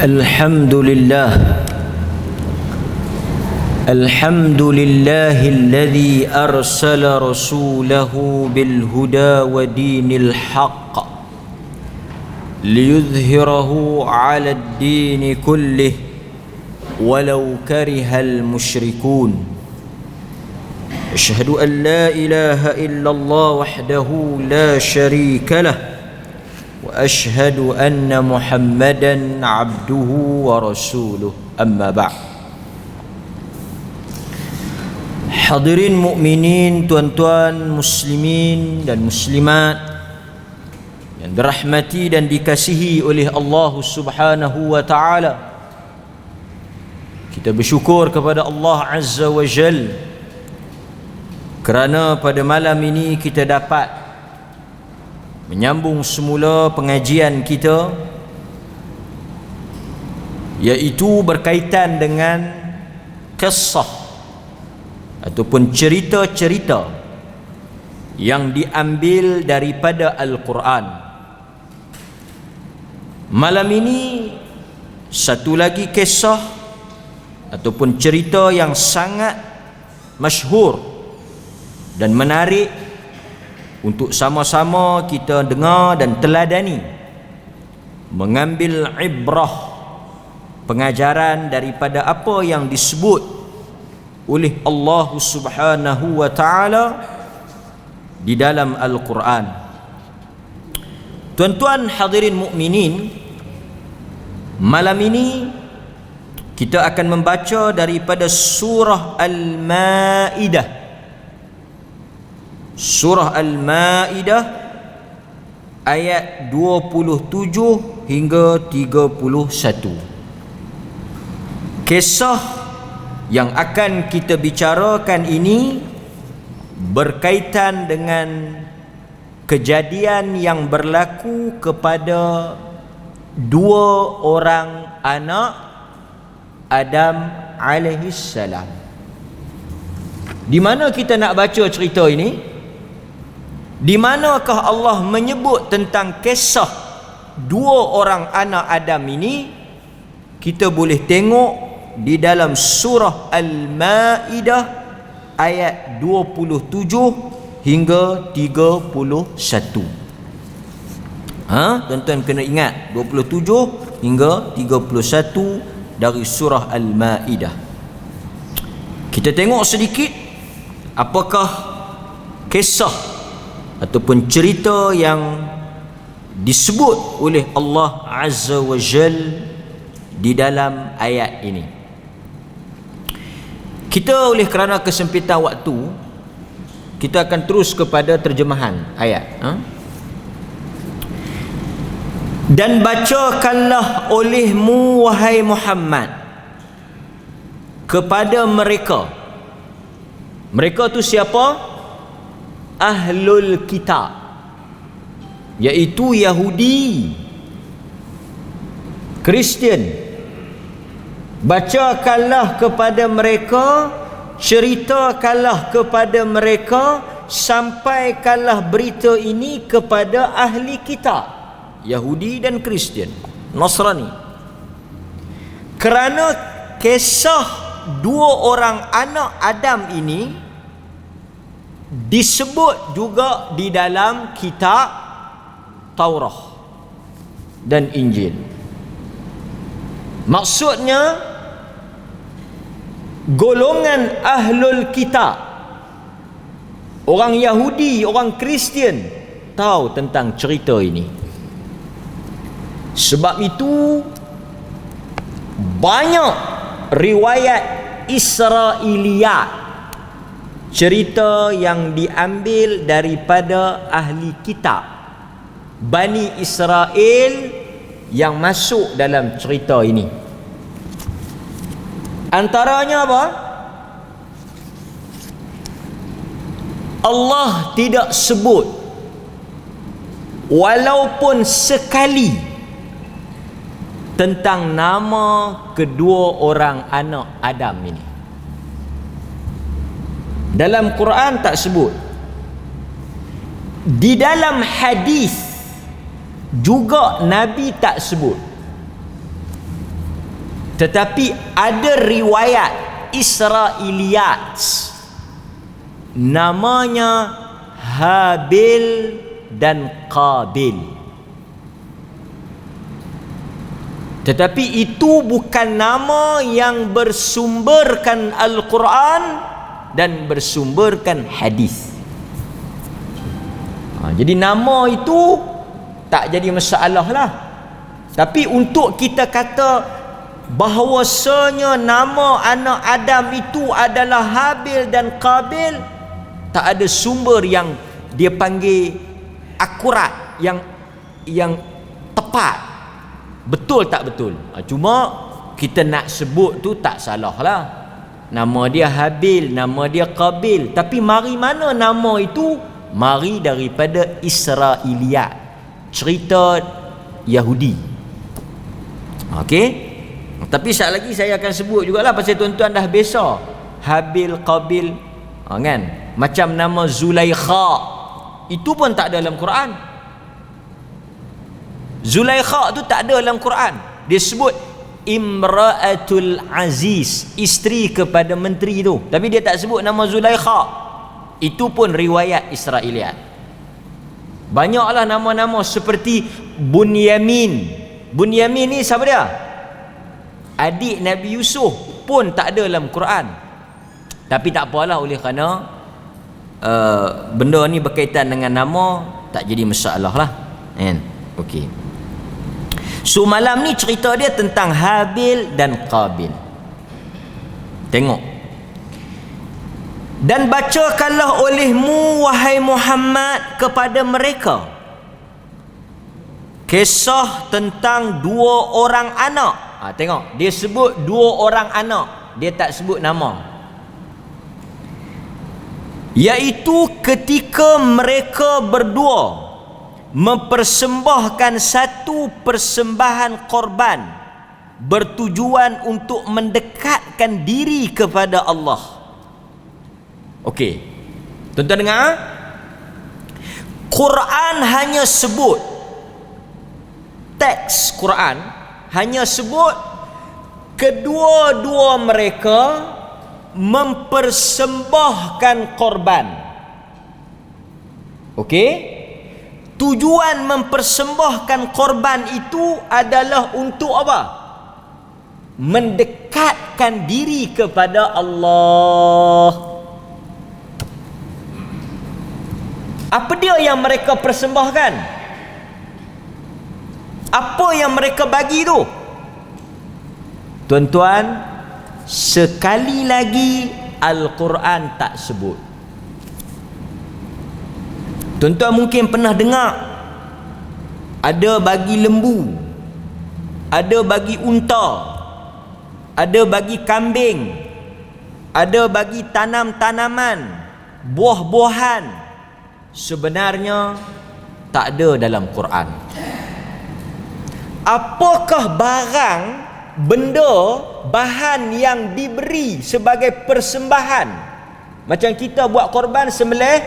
الحمد لله الذي أرسل رسوله بالهدى ودين الحق ليظهره على الدين كله ولو كره المشركون. أشهد أن لا إله إلا الله وحده لا شريك له وأشهد أن محمدا عبده ورسوله. أما بعد. Hadirin mukminin, tuan-tuan muslimin dan muslimat yang dirahmati dan dikasihi oleh Allah Subhanahu wa taala. Kita bersyukur kepada Allah Azza wa Jal kerana pada malam ini kita dapat menyambung semula pengajian kita, iaitu berkaitan dengan kisah ataupun cerita-cerita yang diambil daripada Al-Quran. Malam ini satu lagi kisah ataupun cerita yang sangat masyhur dan menarik untuk sama-sama kita dengar dan teladani, mengambil ibrah, pengajaran daripada apa yang disebut oleh Allah Subhanahu wa taala di dalam Al-Quran. Tuan-tuan hadirin mukminin, malam ini kita akan membaca daripada surah Al-Maidah. Surah Al-Maidah ayat 27 hingga 31. Kisah yang akan kita bicarakan ini berkaitan dengan kejadian yang berlaku kepada dua orang anak Adam alaihi salam. Di mana kita nak baca cerita ini? Di manakah Allah menyebut tentang kisah dua orang anak Adam ini? Kita boleh tengok di dalam surah Al-Maidah ayat 27 hingga 31. Tuan-tuan kena ingat 27 hingga 31 dari surah Al-Maidah. Kita tengok sedikit apakah kisah ataupun cerita yang disebut oleh Allah Azza wa Jal di dalam ayat ini. Kita oleh kerana kesempitan waktu, kita akan terus kepada terjemahan ayat. Dan bacakanlah olehmu wahai Muhammad kepada mereka. Mereka tu siapa? Ahlul Kitab, iaitu Yahudi, Kristian. Bacakanlah kepada mereka, ceritakanlah kepada mereka, sampaikanlah berita ini kepada ahli kitab, Yahudi dan Kristian, Nasrani. Kerana kisah dua orang anak Adam ini disebut juga di dalam kitab Taurat dan Injil. Maksudnya golongan Ahlul Kitab, orang Yahudi, orang Kristian, tahu tentang cerita ini. Sebab itu banyak riwayat Israiliyat, cerita yang diambil daripada ahli kitab Bani Israel yang masuk dalam cerita ini. Antaranya apa? Allah tidak sebut walaupun sekali tentang nama kedua orang anak Adam ini. Dalam Quran tak sebut. Di dalam hadis juga Nabi tak sebut. Tetapi ada riwayat Israiliyat namanya Habil dan Qabil. Tetapi itu bukan nama yang bersumberkan Al-Quran dan bersumberkan hadis. Jadi nama itu tak jadi masalah lah. Tapi untuk kita kata bahawasanya nama anak Adam itu adalah Habil dan Qabil, tak ada sumber yang dia panggil akurat, yang tepat. Betul tak betul? Cuma kita nak sebut tu tak salah lah. Nama dia Habil, nama dia Qabil. Tapi mari mana nama itu? Mari daripada Israiliyat, cerita Yahudi. Okey? Tapi sekali lagi saya akan sebut jugalah, pasal tuan-tuan dah biasa Habil, Qabil, kan? Macam nama Zulaikha, itu pun tak ada dalam Quran. Zulaikha tu tak ada dalam Quran. Dia sebut Imra'atul Aziz, isteri kepada menteri tu, tapi dia tak sebut nama Zulaikha. Itu pun riwayat Israiliyat. Banyaklah nama-nama seperti Bunyamin. Bunyamin ni siapa dia? Adik Nabi Yusuf, pun tak ada dalam Quran. Tapi tak apalah, oleh kerana benda ni berkaitan dengan nama, tak jadi masalah lah, kan? Okey. So malam ni cerita dia tentang Habil dan Qabil. Tengok. Dan bacakanlah olehmu wahai Muhammad kepada mereka kisah tentang dua orang anak. Tengok, dia sebut dua orang anak, dia tak sebut nama. Iaitu ketika mereka berdua mempersembahkan satu persembahan korban bertujuan untuk mendekatkan diri kepada Allah. Okey, tuan-tuan dengar, Quran hanya sebut, teks Quran hanya sebut kedua-dua mereka mempersembahkan korban. Okey, tujuan mempersembahkan korban itu adalah untuk apa? Mendekatkan diri kepada Allah. Apa dia yang mereka persembahkan? Apa yang mereka bagi tu? Tuan-tuan, sekali lagi Al-Quran tak sebut. Tuan-tuan mungkin pernah dengar ada bagi lembu, ada bagi unta, ada bagi kambing, ada bagi tanam-tanaman, buah-buahan. Sebenarnya tak ada dalam Quran. Apakah barang, benda, bahan yang diberi sebagai persembahan? Macam kita buat korban sembelih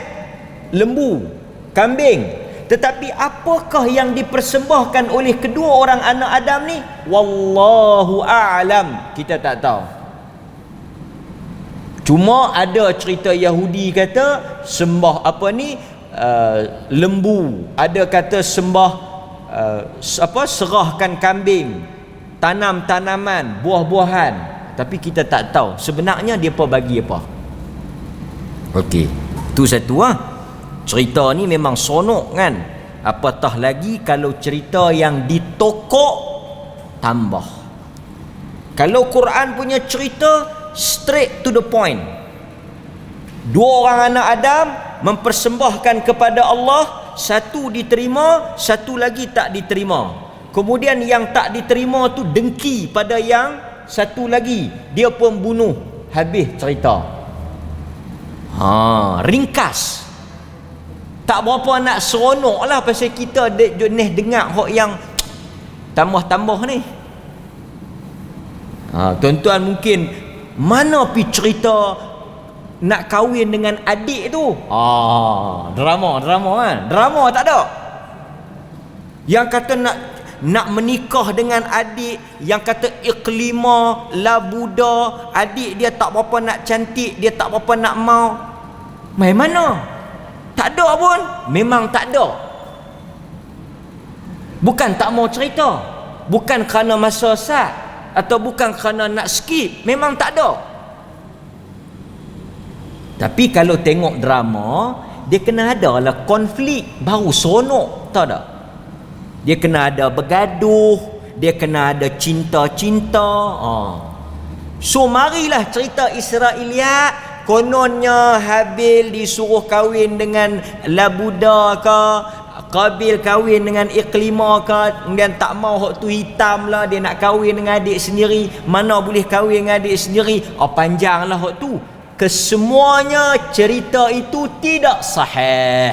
lembu, kambing. Tetapi apakah yang dipersembahkan oleh kedua orang anak Adam ni? Wallahu a'lam, kita tak tahu. Cuma ada cerita Yahudi kata sembah apa ni, lembu, ada kata sembah serahkan kambing, tanam tanaman, buah-buahan. Tapi kita tak tahu sebenarnya dia apa bagi apa. Okey, tu satu lah. Cerita ni memang sonok kan. Apatah lagi kalau cerita yang ditokok tambah. Kalau Quran punya cerita straight to the point. Dua orang anak Adam mempersembahkan kepada Allah, satu diterima, satu lagi tak diterima. Kemudian yang tak diterima tu dengki pada yang satu lagi, dia pun bunuh. Habis cerita. Ringkas. Tak berapa nak seronok lah, pasal kita dengar hok yang tambah-tambah ni. Tuan-tuan mungkin mana pi cerita nak kahwin dengan adik tu? Drama kan? Drama tak ada. Yang kata nak menikah dengan adik yang kata iklima la Buddha, adik dia tak berapa nak cantik, dia tak berapa nak mau. Mai mana? Tak ada pun. Memang tak ada. Bukan tak mau cerita, bukan kerana masa sat, atau bukan kerana nak skip. Memang tak ada. Tapi kalau tengok drama, dia kena ada lah konflik, baru seronok. Tahu tak? Dia kena ada bergaduh, dia kena ada cinta-cinta. So marilah cerita Israiliyat. Kononnya Habil disuruh kahwin dengan Labuda ke, Qabil kahwin dengan Iklima ke, kemudian tak mau hak tu hitam lah, dia nak kahwin dengan adik sendiri. Mana boleh kahwin dengan adik sendiri? Panjang lah hak tu. Kesemuanya cerita itu tidak sahih.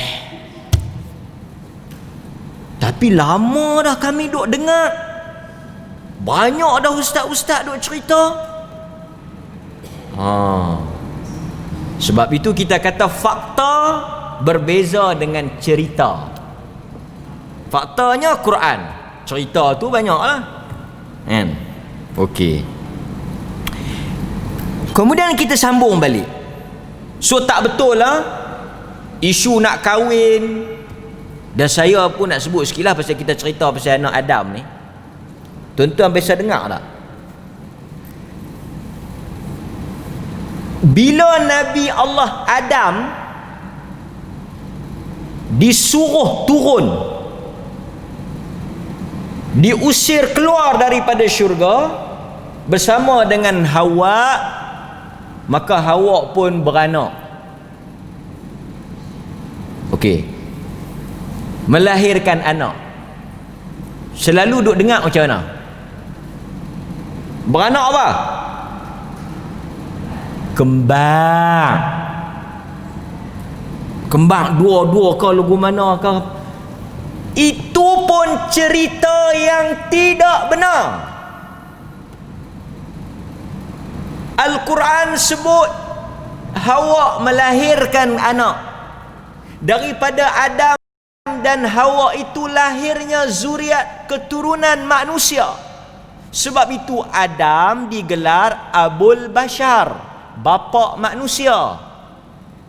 Tapi lama dah kami duk dengar, banyak dah ustaz-ustaz duk cerita. Sebab itu kita kata fakta berbeza dengan cerita. Faktanya Quran, cerita tu banyak lah kan. Okey, kemudian kita sambung balik. So tak betul lah isu nak kahwin. Dan saya pun nak sebut sikit lah pasal kita cerita pasal anak Adam ni. Tuan-tuan biasa dengar tak? Bila Nabi Allah Adam disuruh turun, diusir keluar daripada syurga bersama dengan Hawa, maka Hawa pun beranak. Okey, melahirkan anak. Selalu duk dengar macam mana? Beranak apa? Kembang. Kembang dua-dua ke lagu mana ke? Itu pun cerita yang tidak benar. Al-Quran sebut Hawa melahirkan anak. Daripada Adam dan Hawa itu lahirnya zuriat keturunan manusia. Sebab itu Adam digelar Abul Bashar, bapa manusia.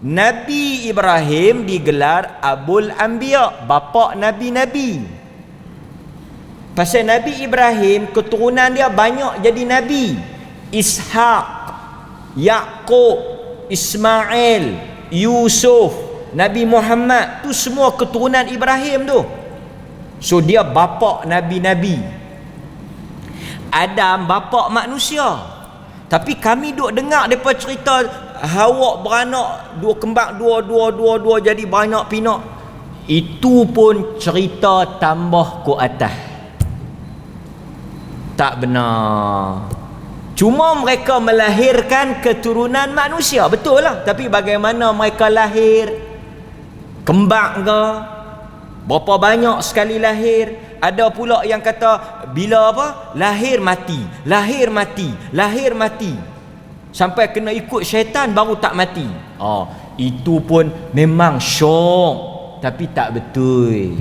Nabi Ibrahim digelar Abul Anbiya, bapa nabi-nabi. Pasal Nabi Ibrahim keturunan dia banyak jadi nabi. Ishaq, Yaqub, Ismail, Yusuf, Nabi Muhammad, tu semua keturunan Ibrahim tu. So dia bapa nabi-nabi. Adam bapa manusia. Tapi kami duk dengar depa cerita Hawa beranak, dua kembang dua jadi banyak pinak. Itu pun cerita tambah ke atas. Tak benar. Cuma mereka melahirkan keturunan manusia, betul lah. Tapi bagaimana mereka lahir? Kembang ke? Berapa banyak sekali lahir? Ada pula yang kata bila apa? Lahir mati, lahir mati, lahir mati. Sampai kena ikut syaitan baru tak mati. Itu pun memang syok, tapi tak betul.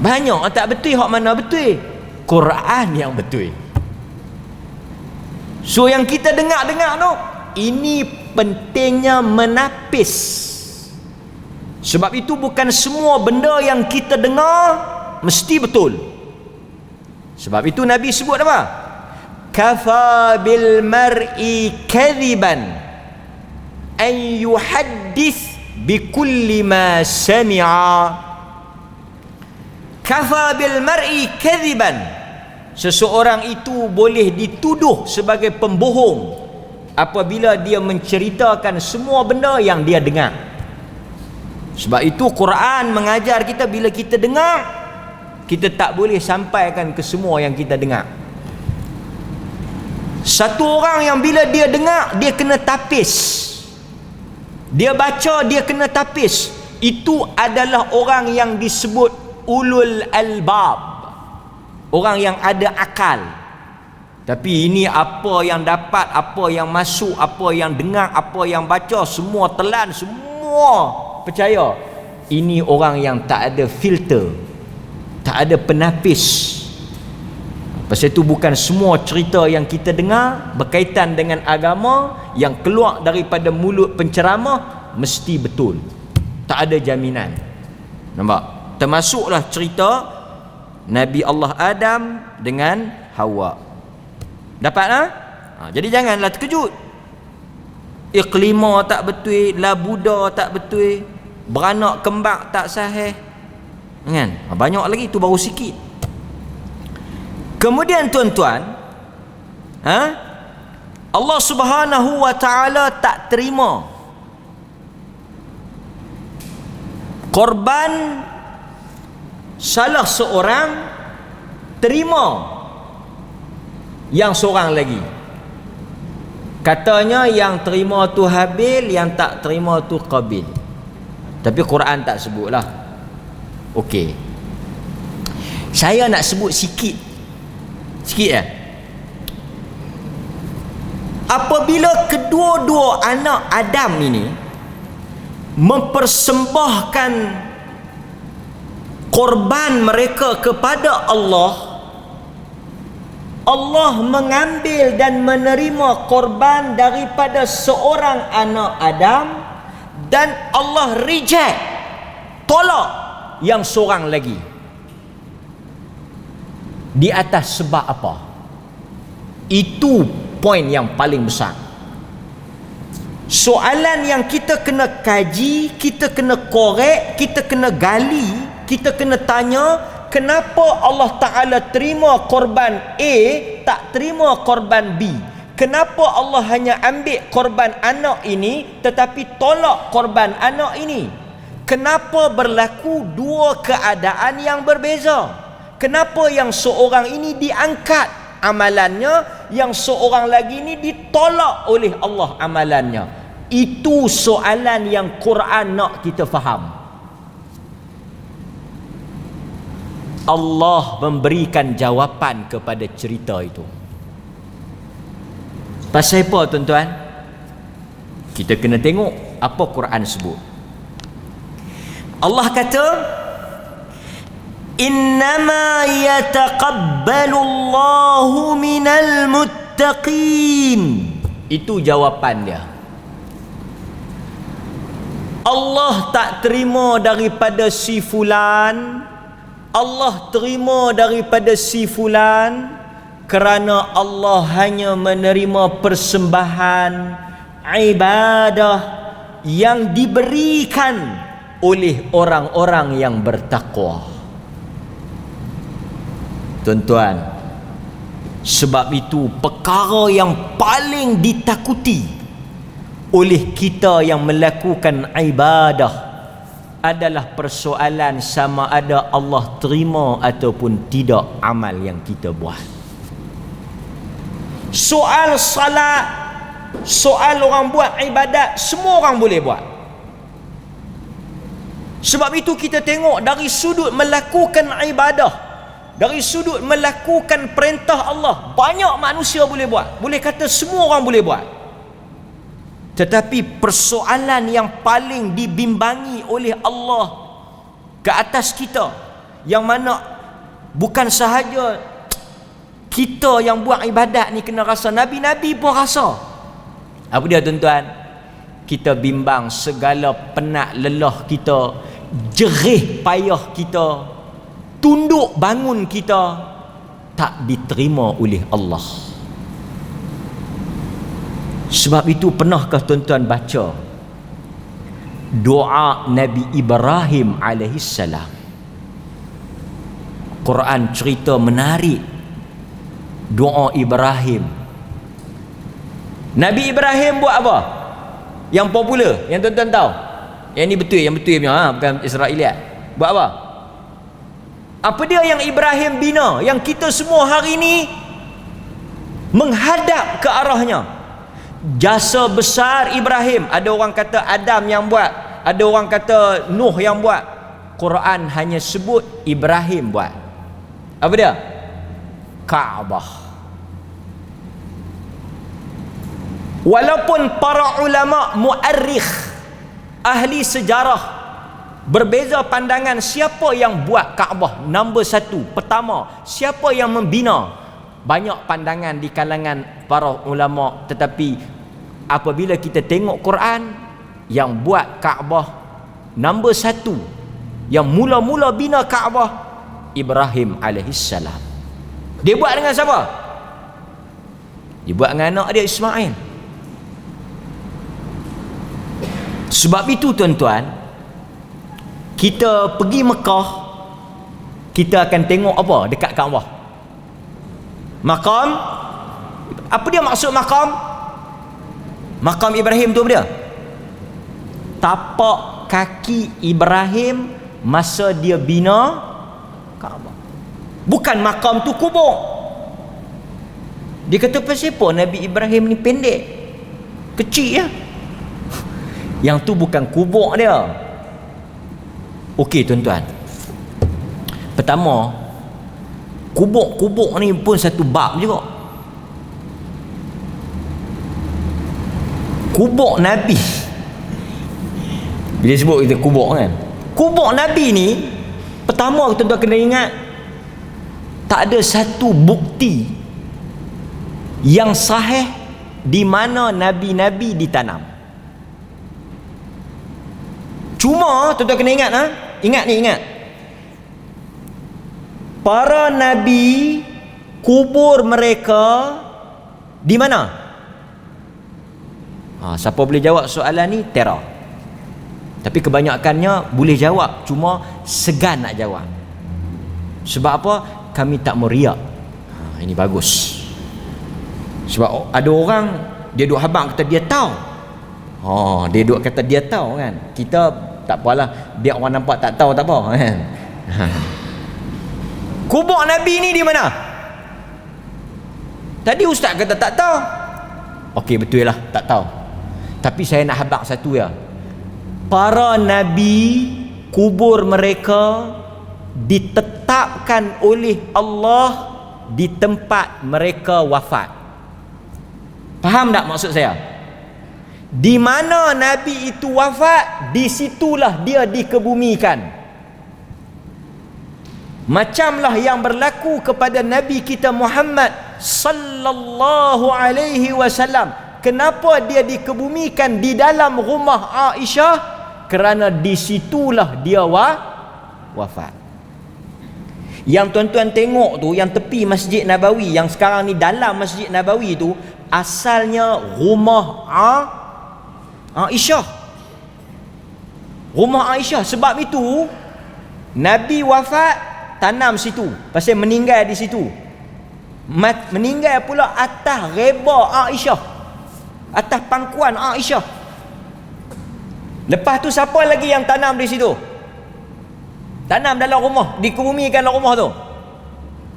Banyak tak betul. Hak mana betul? Quran yang betul. So yang kita dengar-dengar tu, ini pentingnya menapis. Sebab itu bukan semua benda yang kita dengar mesti betul. Sebab itu Nabi sebut apa? Kafa bil mar'i kadhiban an yuhaddith bi kulli ma sami'a. Kafa bil mar'i kadhiban, seseorang itu boleh dituduh sebagai pembohong apabila dia menceritakan semua benda yang dia dengar. Sebab itu Quran mengajar kita bila kita dengar, kita tak boleh sampaikan ke semua yang kita dengar. Satu orang yang bila dia dengar, dia kena tapis. Dia baca, dia kena tapis. Itu adalah orang yang disebut ulul albab, orang yang ada akal. Tapi ini apa yang dapat, apa yang masuk, apa yang dengar, apa yang baca, semua telan, semua percaya. Ini orang yang tak ada filter. Tak ada penapis. Pasal itu bukan semua cerita yang kita dengar berkaitan dengan agama yang keluar daripada mulut penceramah mesti betul. Tak ada jaminan. Nampak? Termasuklah cerita Nabi Allah Adam dengan Hawa. Dapat tak? Jadi janganlah terkejut. Iqlima tak betul, labuda tak betul, beranak kembar tak sahih. Kan? Banyak lagi, tu baru sikit. Kemudian tuan-tuan, Allah Subhanahu wa ta'ala tak terima korban salah seorang terima yang seorang lagi. Katanya yang terima tu Habil, yang tak terima tu Qabil. Tapi Quran tak sebutlah. Okey, saya nak sebut sikit ya. Apabila kedua-dua anak Adam ini mempersembahkan korban mereka kepada Allah, Allah mengambil dan menerima korban daripada seorang anak Adam, dan Allah reject, tolak yang seorang lagi. Di atas sebab apa? Itu poin yang paling besar. Soalan yang kita kena kaji, kita kena korek, kita kena gali, kita kena tanya, kenapa Allah Ta'ala terima korban A, tak terima korban B? Kenapa Allah hanya ambil korban anak ini tetapi tolak korban anak ini? Kenapa berlaku dua keadaan yang berbeza? Kenapa yang seorang ini diangkat amalannya, yang seorang lagi ini ditolak oleh Allah amalannya? Itu soalan yang Quran nak kita faham. Allah memberikan jawapan kepada cerita itu. Pasal apa tuan-tuan? Kita kena tengok apa Quran sebut. Allah kata, innama yataqabbalu Allahu minal muttaqin. Itu jawapan dia. Allah tak terima daripada si fulan, Allah terima daripada si fulan, kerana Allah hanya menerima persembahan ibadah yang diberikan oleh orang-orang yang bertakwa. Tuan-tuan, sebab itu perkara yang paling ditakuti oleh kita yang melakukan ibadah adalah persoalan sama ada Allah terima ataupun tidak amal yang kita buat. Soal salat, soal orang buat ibadat, semua orang boleh buat. Sebab itu kita tengok dari sudut melakukan ibadah, dari sudut melakukan perintah Allah, banyak manusia boleh buat. Boleh kata semua orang boleh buat. Tetapi persoalan yang paling dibimbangi oleh Allah ke atas kita, yang mana bukan sahaja kita yang buat ibadat ni kena rasa, Nabi-Nabi pun rasa. Apa dia tuan-tuan? Kita bimbang segala penat lelah kita, jerih payah kita, tunduk bangun kita tak diterima oleh Allah. Sebab itu pernahkah tuan-tuan baca doa Nabi Ibrahim alaihissalam? Quran cerita menarik doa Ibrahim. Nabi Ibrahim buat apa? Yang popular, yang tuan-tuan tahu. Yang ni betul, yang betul punya, bukan Israeliat. Buat apa? Apa dia yang Ibrahim bina, yang kita semua hari ni menghadap ke arahnya? Jasa besar Ibrahim. Ada orang kata Adam yang buat, ada orang kata Nuh yang buat. Quran hanya sebut Ibrahim buat. Apa dia? Kaabah. Walaupun para ulama muarrikh, ahli sejarah, Berbeza pandangan siapa yang buat Kaabah. Nombor satu, pertama, siapa yang membina. Banyak pandangan di kalangan para ulama, tetapi apabila kita tengok Quran, yang buat Kaabah nombor satu, yang mula-mula bina Kaabah, Ibrahim alaihissalam. Dia buat dengan siapa? Dia buat dengan anak dia Ismail. Sebab itu tuan-tuan, kita pergi Mekah, kita akan tengok apa dekat Kaabah? Makam. Apa dia maksud makam? Makam Ibrahim tu apa dia? Tapak kaki Ibrahim masa dia bina Kaabah. Bukan makam tu kubur. Dia kata pasal apa Nabi Ibrahim ni pendek, kecil ya? Yang tu bukan kubur dia. Okey tuan-tuan, pertama, kubur ni pun satu bab juga. Kubur Nabi, bila sebut kita kubur kan, kubur Nabi ni, pertama tuan-tuan kena ingat, tak ada satu bukti yang sahih di mana Nabi-Nabi ditanam. Cuma tuan-tuan kena ingat, ingat. Para Nabi, kubur mereka di mana? Siapa boleh jawab soalan ni? Tera. Tapi kebanyakannya boleh jawab, cuma segan nak jawab. Sebab apa? Kami tak mau riak. Ini bagus. Sebab ada orang dia duk habang kata dia tahu. Dia duk kata dia tahu kan. Kita tak apalah, biar orang nampak tak tahu tak apa kan. Kubur Nabi ni di mana? Tadi ustaz kata tak tahu. Okey, betul lah, tak tahu. Tapi saya nak habaq satu ya. Para Nabi, kubur mereka ditetapkan oleh Allah di tempat mereka wafat. Faham tak maksud saya? Di mana Nabi itu wafat, di situlah dia dikebumikan. Macamlah yang berlaku kepada Nabi kita Muhammad sallallahu alaihi wasallam. Kenapa dia dikebumikan di dalam rumah Aisyah? Kerana di situlah dia wafat. Yang tuan-tuan tengok tu, yang tepi Masjid Nabawi, yang sekarang ni dalam Masjid Nabawi tu, asalnya rumah Aisyah. Rumah Aisyah. Sebab itu Nabi wafat, tanam situ, pasal meninggal di situ. Meninggal pula atas reba Aisyah, atas pangkuan Aisyah. Lepas tu siapa lagi yang tanam di situ? Tanam dalam rumah, dikebumikan dalam rumah tu.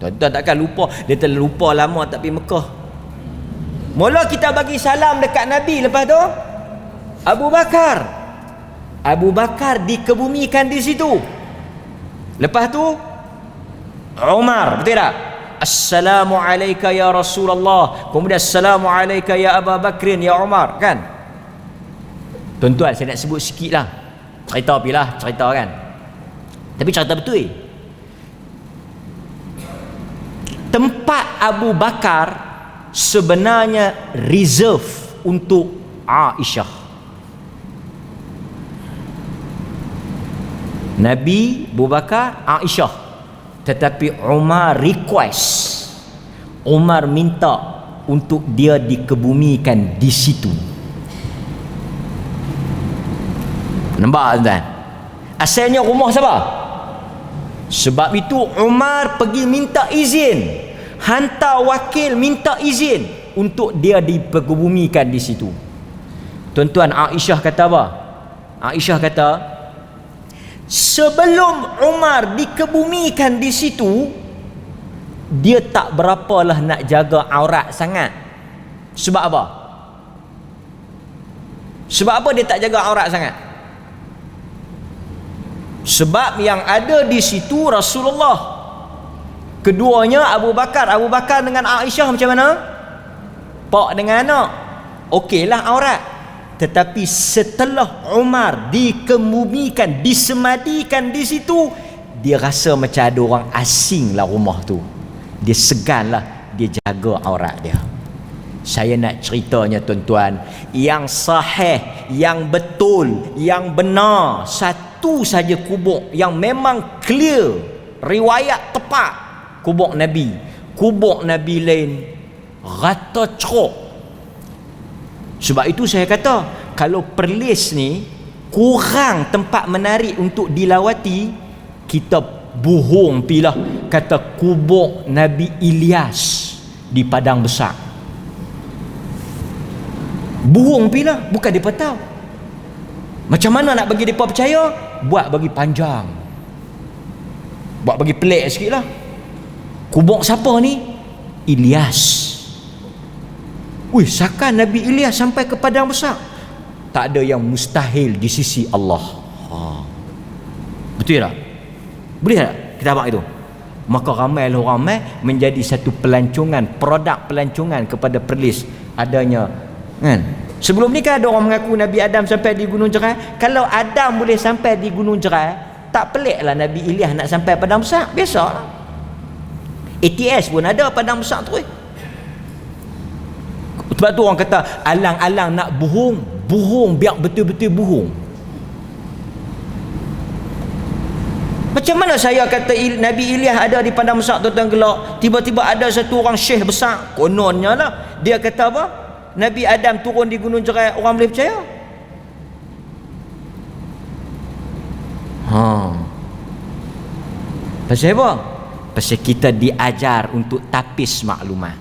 Tuan-tuan takkan lupa. Dia telah lupa lama tak pergi Mekah. Mula kita bagi salam dekat Nabi, lepas tu Abu Bakar dikebumikan di situ. Lepas tu Umar, betul tak? Assalamu alayka ya Rasulullah. Kemudian assalamu alayka ya Abu Bakrin ya Umar, kan? Tuan-tuan, saya nak sebut sikit lah. Cerita kan. Tapi cerita betul. Tempat Abu Bakar sebenarnya reserve untuk Aisyah. Nabi, Abu Bakar, Aisyah. Tetapi Umar request, Umar minta untuk dia dikebumikan di situ. Nampak tuan? Asalnya rumah siapa? Sebab itu Umar pergi minta izin, hantar wakil minta izin untuk dia dikebumikan di situ. Tuan-tuan, Aisyah kata apa? Aisyah kata, sebelum Umar dikebumikan di situ, dia tak berapalah nak jaga aurat sangat. Sebab apa? Sebab apa dia tak jaga aurat sangat? Sebab yang ada di situ Rasulullah. Keduanya Abu Bakar dengan Aisyah macam mana? Pak dengan anak. Okeylah aurat. Tetapi setelah Umar dikemumikan, disemadikan di situ, dia rasa macam ada orang asing lah rumah tu. Dia segan lah, dia jaga aurat dia. Saya nak ceritanya tuan-tuan, yang sahih, yang betul, yang benar, satu saja kubur yang memang clear, riwayat tepat, kubur Nabi. Kubur Nabi lain rata ceruk. Sebab itu saya kata, kalau Perlis ni kurang tempat menarik untuk dilawati, kita bohong pilah kata kubur Nabi Ilyas di Padang Besar. Bohong pilah, bukan depa tahu. Macam mana nak bagi depa percaya? Buat bagi panjang, buat bagi pelik sikit lah. Kubur siapa ni? Ilyas. Wih, sakan Nabi Ilyas sampai ke Padang Besar? Tak ada yang mustahil di sisi Allah. Betul tak? Boleh tak kita abang itu? Maka ramailah orang menjadi satu pelancongan, produk pelancongan kepada Perlis adanya, kan? Sebelum ni kan ada orang mengaku Nabi Adam sampai di Gunung Jerai. Kalau Adam boleh sampai di Gunung Jerai, tak peliklah Nabi Ilyas nak sampai Padang Besar. Biasalah. ATS pun ada Padang Besar tu. Sebab tu orang kata alang-alang nak bohong, bohong biar betul-betul bohong. Macam mana saya kata Nabi Ilyas ada di Padang Besar tuan-tuan gelak, tiba-tiba ada satu orang syekh besar, kononnya lah, dia kata apa? Nabi Adam turun di Gunung Jerai, orang boleh percaya? Pasal apa? Pasal kita diajar untuk tapis maklumat.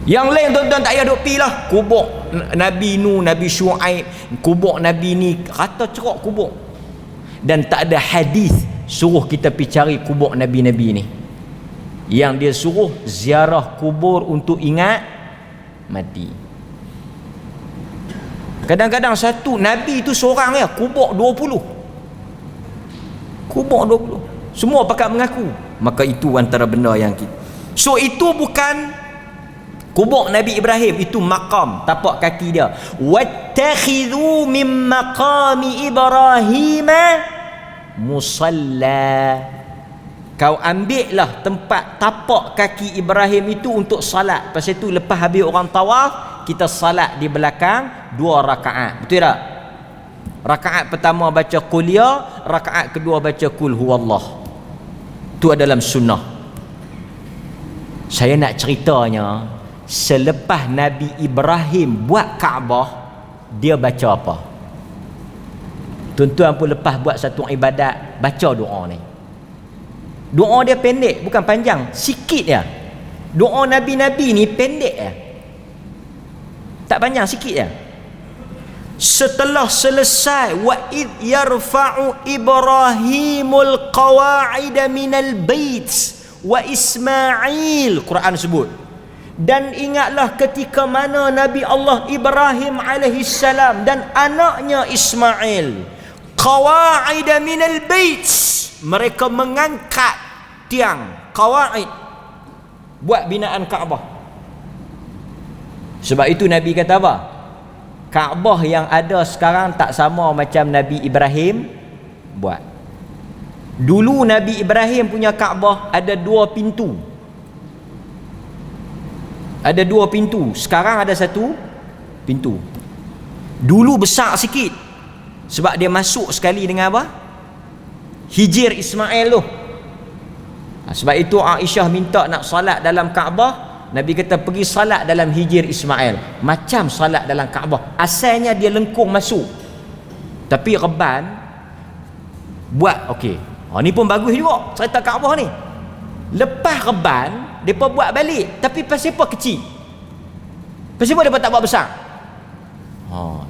Yang lain tuan-tuan tak payah duk pi lah. Kubur Nabi Nuh, Nabi Syuaib, kubur Nabi ni rata ceruk kubur. Dan tak ada hadis suruh kita pi cari kubur Nabi-Nabi ni. Yang dia suruh ziarah kubur untuk ingat mati. Kadang-kadang satu Nabi tu seorang ya, kubur 20. Kubur 20. Semua pakat mengaku. Maka itu antara benda yang kita. So itu bukan kubur Nabi Ibrahim, itu maqam, tapak kaki dia. Wattakhidhu min maqami Ibrahim musalla. Kau ambillah tempat tapak kaki Ibrahim itu untuk salat. Pasal itu lepas habis orang tawaf, kita salat di belakang 2 rakaat. Betul tak? Rakaat pertama baca qul ya, rakaat kedua baca qul huwallah. Itu adalah sunnah. Saya nak ceritanya, selepas Nabi Ibrahim buat Kaabah, dia baca apa? Tuan-tuan pun lepas buat satu ibadat, baca doa ni. Doa dia pendek, bukan panjang, sikit ya. Doa Nabi-Nabi ni pendek ya, tak panjang, sikit ya. Setelah selesai, wa id yarfa'u Ibrahimul qawa'ida minal bait wa Ismail, Quran sebut. Dan ingatlah ketika mana Nabi Allah Ibrahim alaihissalam dan anaknya Ismail qawa'ida minal bait, mereka mengangkat tiang qawa'id buat binaan Kaabah. Sebab itu Nabi kata apa? Kaabah yang ada sekarang tak sama macam Nabi Ibrahim buat. Dulu Nabi Ibrahim punya Kaabah ada 2 pintu. Ada 2 pintu. Sekarang ada 1 pintu. Dulu besar sikit. Sebab dia masuk sekali dengan apa? Hijir Ismail tu. Sebab itu Aisyah minta nak salat dalam Kaabah. Nabi kata pergi salat dalam hijir Ismail. Macam salat dalam Kaabah. Asalnya dia lengkung masuk. Tapi Reban buat okey. Ni pun bagus juga cerita Kaabah ni. Lepas Reban, mereka buat balik. Tapi pasal apa kecil? Pasal apa mereka tak buat besar?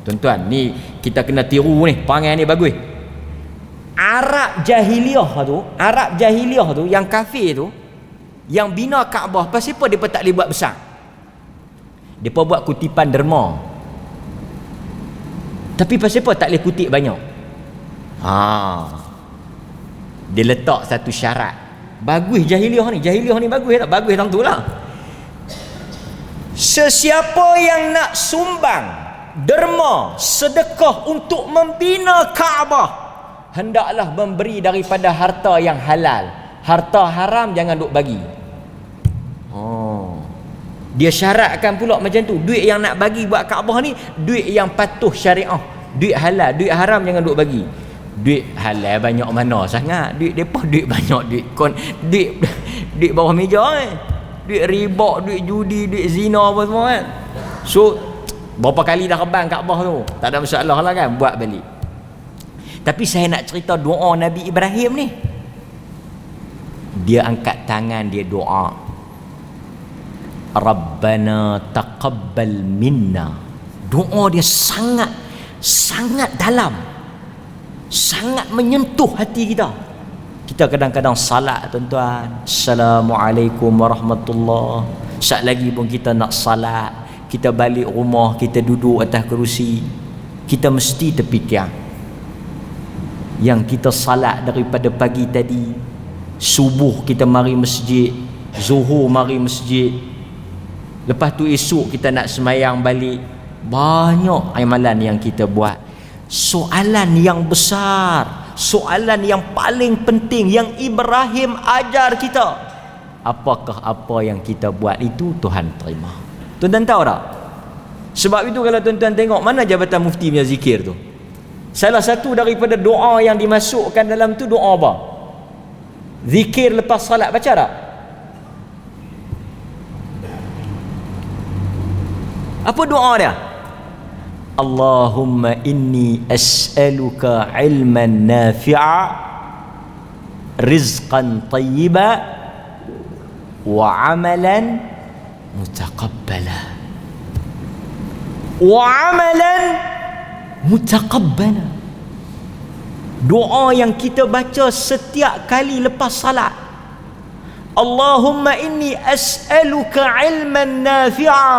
Tuan-tuan, ni kita kena tiru ni. Perangai ni bagus. Arab jahiliah tu, yang kafir tu, yang bina Kaabah, pasal apa mereka tak boleh buat besar? Mereka buat kutipan derma. Tapi pasal apa tak boleh kutip banyak? Dia letak satu syarat. Bagus jahiliah ni bagus tak? Bagus tentulah. Sesiapa yang nak sumbang, derma, sedekah untuk membina Kaabah, hendaklah memberi daripada harta yang halal. Harta haram jangan duk bagi. Dia syaratkan pula macam tu. Duit yang nak bagi buat Kaabah ni duit yang patuh syariah, duit halal. Duit haram jangan duk bagi. Duit halal banyak mana sangat, duit depa duit banyak, duit bawah meja duit riba, duit judi, duit zina apa semua kan. So berapa kali dah rebang Kaabah tu, tak ada masalah lah kan, buat balik. Tapi saya nak cerita doa Nabi Ibrahim ni. Dia angkat tangan, dia doa, Rabbana taqabbal minna. Doa dia sangat dalam, sangat menyentuh hati kita. Kita kadang-kadang salat tuan-tuan, Assalamualaikum warahmatullahi. Sat lagi pun kita nak salat, kita balik rumah, kita duduk atas kerusi, kita mesti terfikir yang kita salat daripada pagi tadi. Subuh kita mari masjid, zuhur mari masjid, lepas tu esok kita nak semayang balik. Banyak amalan yang kita buat. Soalan yang besar, soalan yang paling penting yang Ibrahim ajar kita, apakah apa yang kita buat itu Tuhan terima? Tuan-tuan tahu tak? Sebab itu kalau tuan-tuan tengok mana Jabatan Mufti punya zikir tu, salah satu daripada doa yang dimasukkan dalam tu doa apa? Zikir lepas salat, baca tak? Apa doa dia? Allahumma inni as'aluka ilman nafi'a, rizqan tayyiba, wa amalan mutaqabbala. Wa amalan mutaqabbala. Doa yang kita baca setiap kali lepas salat. Allahumma inni as'aluka ilman nafi'a,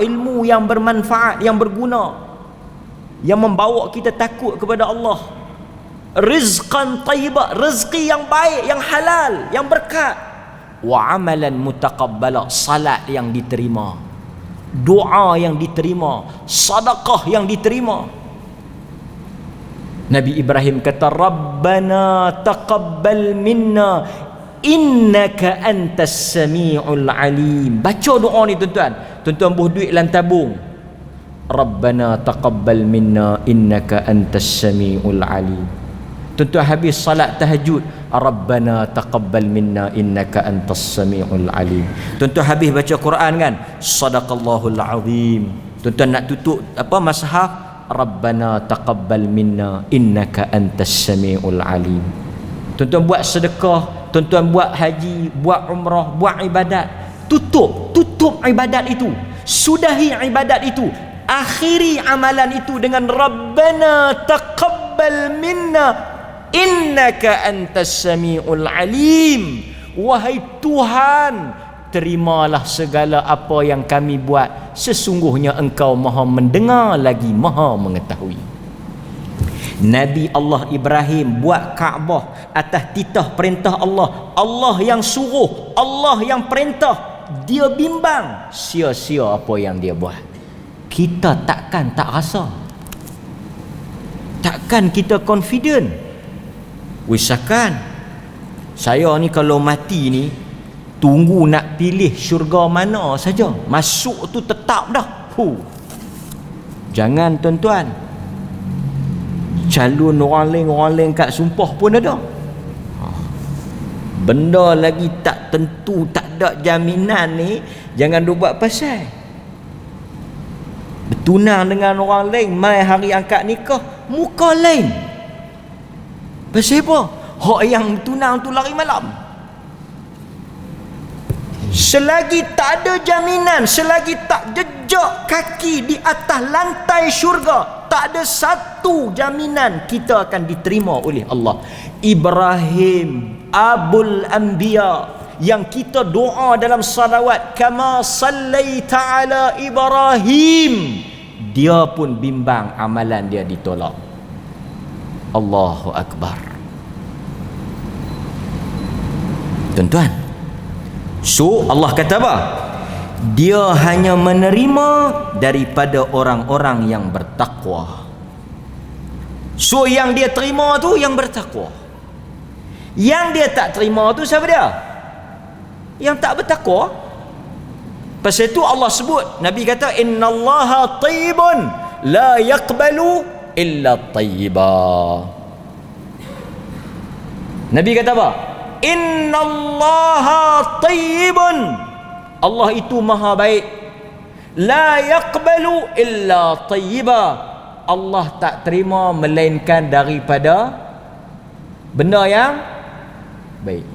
ilmu yang bermanfaat, yang berguna, yang membawa kita takut kepada Allah. Rizqan tayyiba, rezeki yang baik, yang halal, yang berkat. Wa amalan mutaqabbala, salat yang diterima, doa yang diterima, sedekah yang diterima. Nabi Ibrahim kata, Rabbana taqabbal minna innaka antas sami'ul alim. Baca doa ni tuan-tuan. Tuan-tuan buh duit dalam tabung, Rabbana taqabbal minna innaka antas sami'ul alim. Tuan-tuan habis salat tahajud, Rabbana taqabbal minna innaka antas sami'ul alim. Tuan-tuan habis baca Quran kan, Sadaqallahul azim. Tuan-tuan nak tutup mushaf, Rabbana taqabbal minna innaka antas sami'ul alim. Tuan-tuan buat sedekah, tuan-tuan buat haji, buat umrah, buat ibadat, tutup ibadat itu, sudahi ibadat itu, akhiri amalan itu dengan Rabbana taqabbal minna innaka antas sami'ul alim. Wahai Tuhan, terimalah segala apa yang kami buat, sesungguhnya Engkau Maha mendengar lagi Maha mengetahui. Nabi Allah Ibrahim buat Kaabah atas titah perintah Allah. Allah yang suruh, Allah yang perintah. Dia bimbang, sia-sia apa yang dia buat. Kita takkan tak rasa, takkan kita confident. Wisakan saya ni kalau mati ni, tunggu nak pilih syurga mana saja, masuk tu tetap dah. Jangan tuan-tuan, calon orang lain kat sumpah pun ada. Benda lagi tak tentu, tak ada jaminan ni, jangan duk buat pasal. Bertunang dengan orang lain, mai hari akad nikah, muka lain. Pasal apa? Hak yang tunang tu lari malam. Selagi tak ada jaminan, selagi tak jejak kaki di atas lantai syurga, tak ada satu jaminan kita akan diterima oleh Allah. Ibrahim Abul Anbiya, yang kita doa dalam salawat, kama sallaita ala Ibrahim, dia pun bimbang amalan dia ditolak. Allahu Akbar. Tuan-tuan, so Allah kata apa? dia hanya menerima daripada orang-orang yang bertakwa. So yang dia terima tu yang bertakwa. Yang dia tak terima tu siapa dia? Yang tak bertakwa. Pasal itu Allah sebut, Nabi kata innallaha tayyibun la yaqbalu illa tayyiba. Nabi kata apa? Innallaha tayyibun, Allah itu maha baik. La yaqbalu illa tayyiba, Allah tak terima melainkan daripada benda yang baik.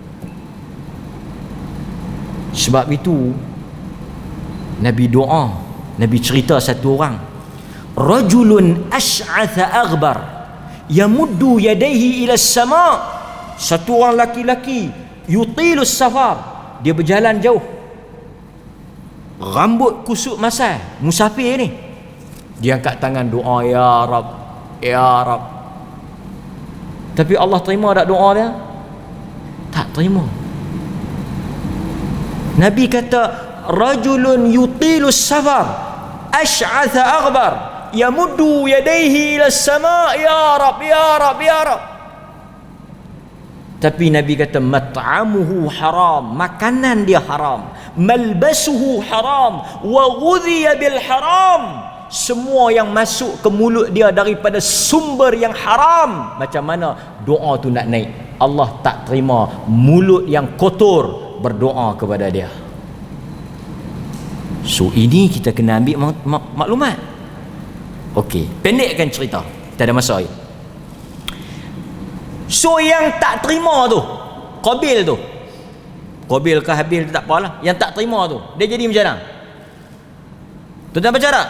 Sebab itu Nabi doa, Nabi cerita satu orang, rajulun ash'atha aghbar yamuddu yadayhi ila sama. Satu orang laki-laki yutilus safar, dia berjalan jauh, rambut kusut masai, musafir ni, dia angkat tangan doa, ya Rab, ya Rab. Tapi Allah terima tak doa dia? Tak terima. Nabi kata rajulun yutilus safar ash'atha aghbar yamuddu yadayhi ila sama, ya Rab, ya Rab, ya Rab. Tapi Nabi kata mat'amuhu haram, makanan dia haram, malbasuhu haram, wa ghudhiya bil haram, semua yang masuk ke mulut dia daripada sumber yang haram. Macam mana doa tu nak naik? Allah tak terima mulut yang kotor berdoa kepada dia. So ini kita kena ambil maklumat. Okey, pendekkan cerita, kita ada masa lagi. So yang tak terima tu, Qabil tu, Qabil ke Habil tu tak apalah, yang tak terima tu dia jadi macam mana? Tuan-tuan baca tak?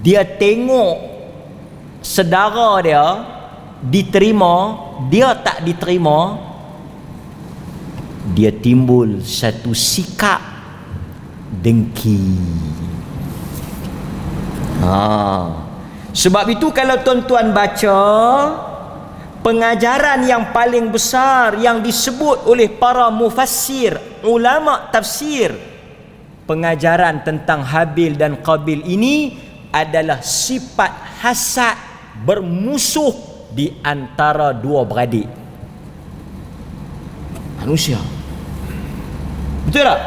Dia tengok saudara dia diterima, dia tak diterima, dia timbul satu sikap dengki. Sebab itu kalau tuan-tuan baca pengajaran yang paling besar yang disebut oleh para mufassir, ulama tafsir, pengajaran tentang Habil dan Qabil ini adalah sifat hasad, bermusuh di antara dua beradik manusia. Betul tak?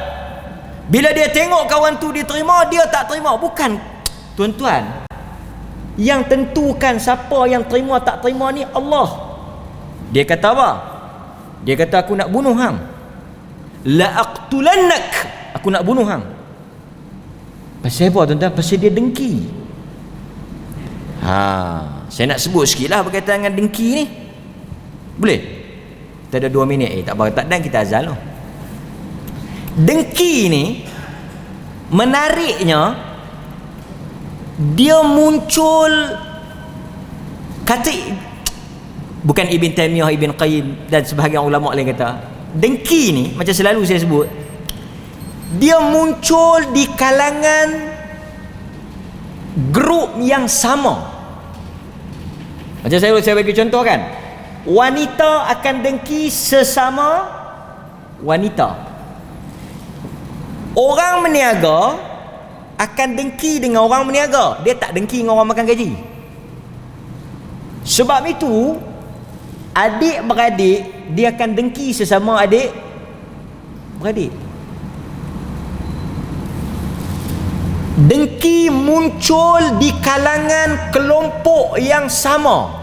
Bila dia tengok kawan tu diterima, dia tak terima. Bukan, tuan-tuan, yang tentukan siapa yang terima tak terima ni Allah. Dia kata apa? Dia kata aku nak bunuh hang, la aqtulannak, aku nak bunuh hang. Pasal apa tuan-tuan? Pasal dia dengki. Saya nak sebut sikit lah berkaitan dengan dengki ni. Boleh? Kita ada 2 minit. Tak apa, tak dan kita azal lah. Dengki ni menariknya, dia muncul, kata bukan Ibn Taymiyah, Ibn Qayyim dan sebahagian ulama lain kata, dengki ni macam selalu saya sebut, dia muncul di kalangan grup yang sama. Macam saya bagi contoh kan, wanita akan dengki sesama wanita, orang meniaga akan dengki dengan orang meniaga, dia tak dengki dengan orang makan gaji. Sebab itu adik-beradik dia akan dengki sesama adik-beradik. Dengki muncul di kalangan kelompok yang sama,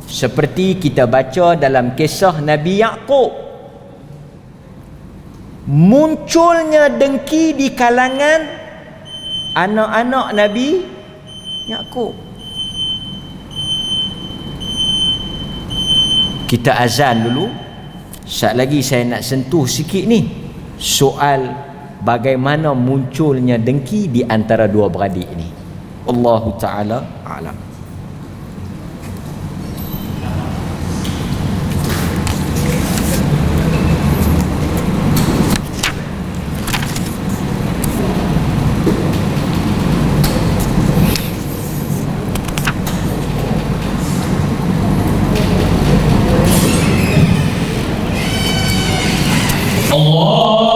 seperti kita baca dalam kisah Nabi Yaqub. Munculnya dengki di kalangan anak-anak Nabi Yaqub. Kita azan dulu. Sekejap lagi saya nak sentuh sikit ni soal bagaimana munculnya dengki di antara dua beradik ni. Allahu ta'ala a'lam. Allah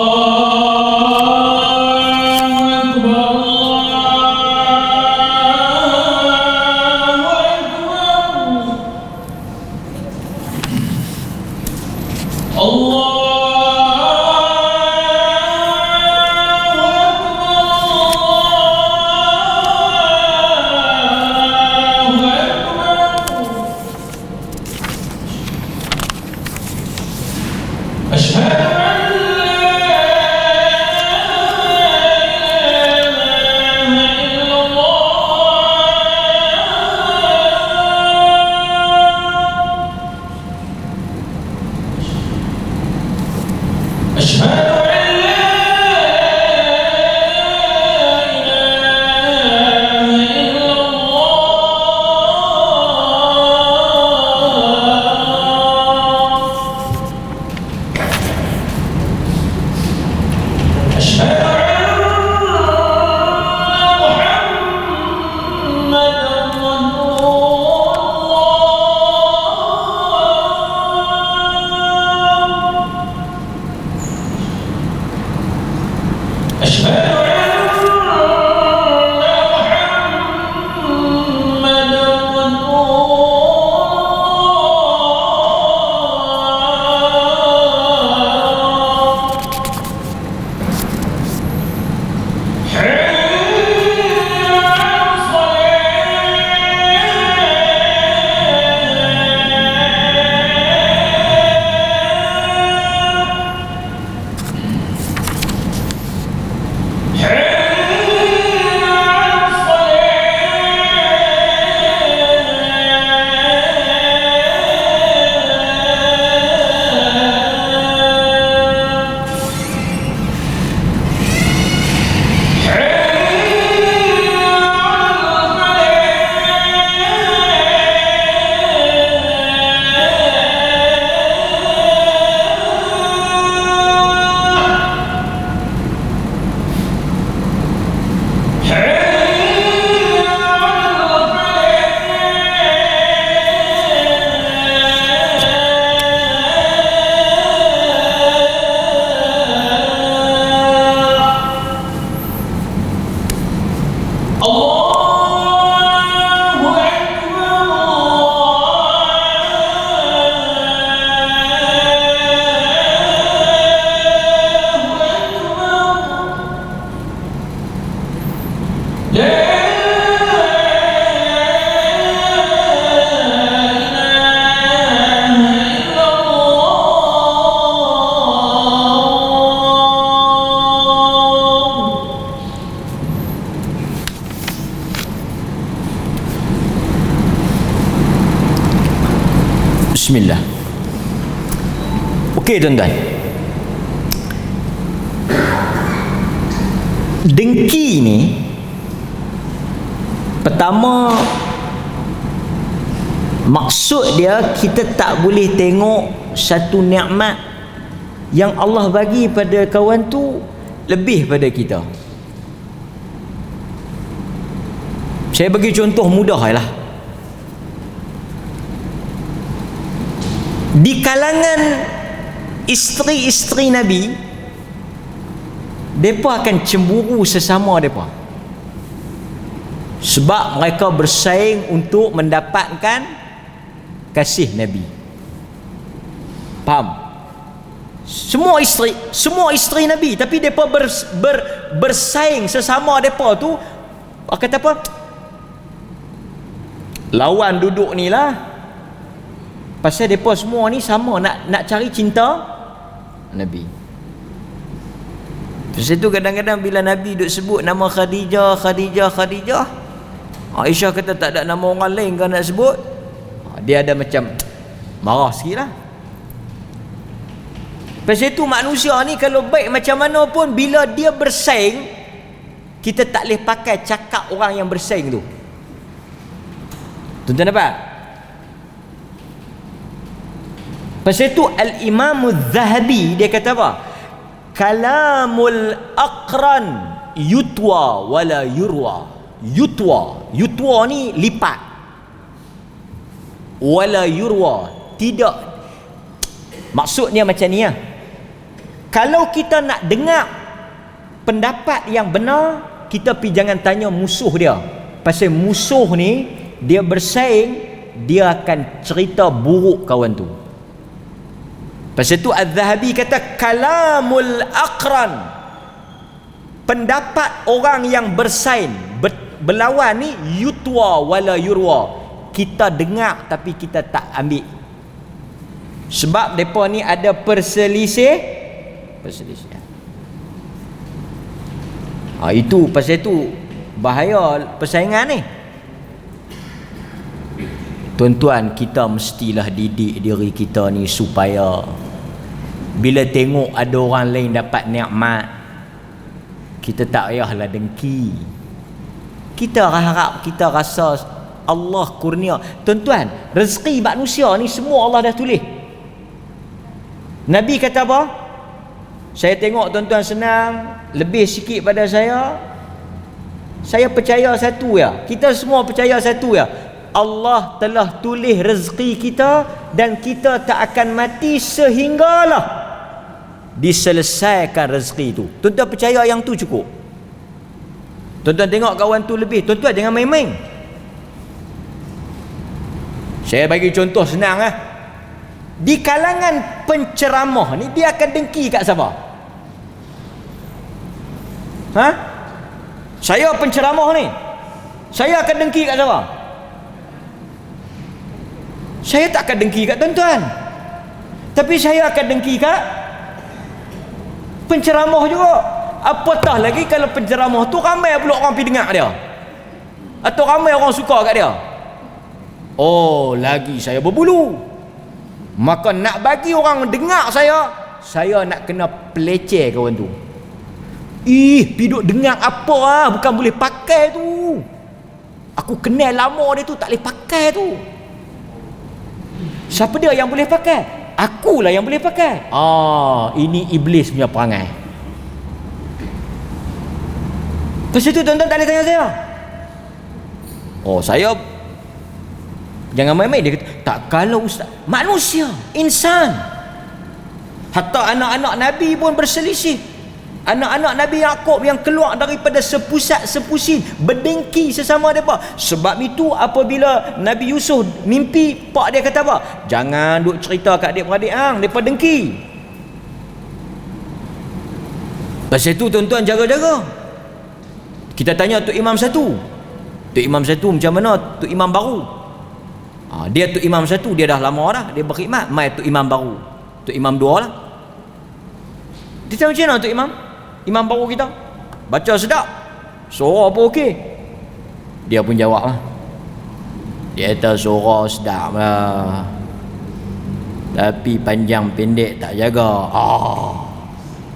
Bismillah. Okey tuan-tuan, dengki ni pertama maksud dia kita tak boleh tengok satu nikmat yang Allah bagi pada kawan tu lebih pada kita. Saya bagi contoh mudah lah. Di kalangan isteri-isteri Nabi, mereka akan cemburu sesama mereka sebab mereka bersaing untuk mendapatkan kasih Nabi. Faham? Semua isteri Nabi, tapi mereka bersaing sesama mereka tu. Kata apa? Lawan duduk ni lah. Pasal mereka semua ni sama nak cari cinta Nabi. Pasal tu kadang-kadang bila Nabi duk sebut nama Khadijah, Aisyah kata tak ada nama orang lain kau nak sebut. Dia ada macam marah sikit lah. Pasal tu manusia ni kalau baik macam mana pun, bila dia bersaing, kita tak boleh pakai cakap orang yang bersaing tu. Tuan-tuan dapat? Pasal itu Al-Imam Al-Zahabi dia kata apa? Kalamul aqran yutwa wala yurwa. Yutwa ni lipat. Wala yurwa, tidak. Maksudnya macam ni lah. Kalau kita nak dengar pendapat yang benar, kita pergi jangan tanya musuh dia. Pasal musuh ni dia bersaing, dia akan cerita buruk kawan tu. Pasal tu Az-Zahabi kata kalamul aqran, pendapat orang yang bersaing, berlawan ni, yutwa wala yurwa, kita dengar tapi kita tak ambil. Sebab mereka ni ada perselisihan. Itu pasal tu bahaya persaingan ni. Tuan-tuan, kita mestilah didik diri kita ni supaya bila tengok ada orang lain dapat nikmat, kita tak payahlah dengki. Kita harap, kita rasa Allah kurnia. Tuan-tuan, rezeki manusia ni semua Allah dah tulis. Nabi kata apa? Saya tengok tuan-tuan senang, lebih sikit pada saya percaya satu ya. Kita semua percaya satu ya. Allah telah tulis rezeki kita dan kita tak akan mati sehinggalah diselesaikan rezeki itu. Tuan-tuan percaya yang tu cukup. Tuan-tuan tengok kawan tu lebih, tuan-tuan jangan main-main. Saya bagi contoh senang lah. Di kalangan penceramah ni, dia akan dengki kat siapa? Saya penceramah ni, saya akan dengki kat siapa? Saya tak akan dengki kat tuan-tuan, tapi saya akan dengki kat penceramah juga. Apatah lagi kalau penceramah tu ramai pula orang pergi dengar dia, atau ramai orang suka kat dia. Oh, lagi saya berbulu. Maka nak bagi orang dengar saya nak kena peleceh kawan tu. Piduk dengar apa bukan boleh pakai tu. Aku kenal lama dia tu, tak boleh pakai tu. Siapa dia yang boleh pakai? Akulah yang boleh pakai. Ini iblis punya perangai. Lepas tu tuan-tuan tak boleh tanya saya. Saya jangan main-main. Dia kata, tak, kalau ustaz, manusia, insan, hatta anak-anak Nabi pun berselisih. Anak-anak Nabi Yaqub yang keluar daripada sepusat-sepusin berdengki sesama mereka. Sebab itu apabila Nabi Yusuf mimpi, pak dia kata apa? Jangan duk cerita kat adik-beradik mereka dengki. Pasal itu tuan-tuan jaga-jaga. Kita tanya Tok Imam satu. Tok Imam satu macam mana? Tok Imam baru. Dia Tok Imam satu, dia dah lama dah, dia berkhidmat. Mai Tok Imam baru, Tok Imam dua lah. Dia macam mana Tok Imam? Imam baru kita baca sedap, suara apa okey? Dia pun jawab lah. Dia kata suara sedap lah, tapi panjang pendek tak jaga.